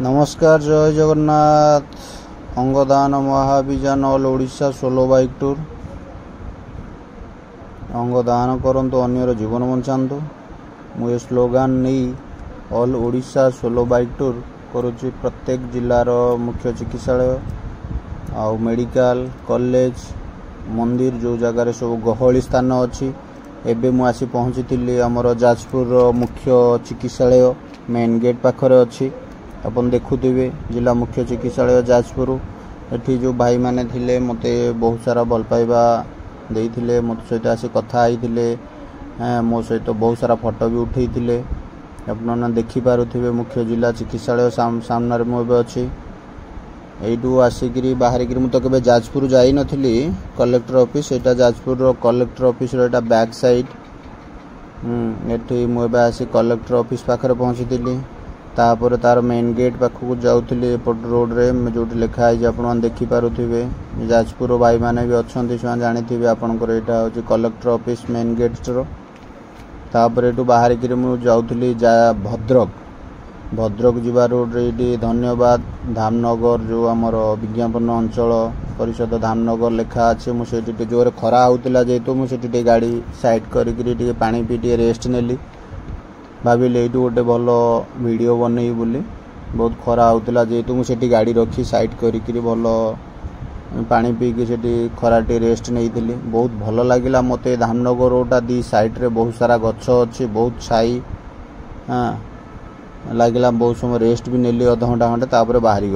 नमस्कार, जय जगन्नाथ। अंगदान महाभियान all Odisha solo bike tour. अंगदान करंतु अन्यर जीवन बंचातु। मुझे स्लोगान नहीं all Odisha solo bike tour करुच्ची प्रत्येक जिलार मुख्य चिकित्सालय आउ मेडिकल कॉलेज मंदिर जो जगार सब गहली स्थान अच्छी। एबे मु आसी पहुँची आमर जाजपुर मुख्य चिकित्सालय मेन गेट पाखरे अच्छी। अपन देखुवे जिला मुख्य चिकित्सालय जाजपुर। एठी जो भाई माने थिले मते बहुत सारा भल पाइबा देइथिले, मो सहित आसी कथा आइथिले, मो सहित बहुत सारा फोटो भी उठेइथिले। आपन देखि पारुथिबे मुख्य जिला चिकित्सालय सामने रे मो अछि। एइटू आसिकरी बाहरिकरी मु तो केबे जाजपुर जाई नथिली। कलेक्टर ऑफिस एटा जाजपुर रो कलेक्टर ऑफिस रो एटा बैक साइड। एठी मु एबे आसी कलेक्टर ऑफिस पाखरे पहुंचीतिली। तापर तार मेन गेट पाखक जाऊली एपट रोड रे जो लिखा है आप देखी पारुथिबे। जाजपुर भाई माने भी अच्छा से जानी आपंकर यहाँ हूँ कलेक्टर ऑफिस मेन गेट रो। तापर एटू बाहर कि जाऊली भद्रक जीवा रोड रे ये धन्यवाद धामनगर जो आमर विज्ञापन अंचल परिषद धामनगर लिखा अच्छे। मुझे जोर खरा होता जेहेतु मुझे गाड़ी साइड करी पानी पी रेस्ट नेली। भाविले ये गोटे भल वीडियो बनई बोली। बहुत खरा होता जेहेतु मुझे गाड़ी रखी साइड करी भल पानी पीकी से खरा रेस्ट नहीं थी। बहुत भल लगिला मते। धामनगर रोडा दी साइड रे बहुत सारा गछ अच्छी, बहुत छाई। हाँ लगिला बहुत समय रेस्ट भी नेली अध घंटा खंडे, तापर बाहरी।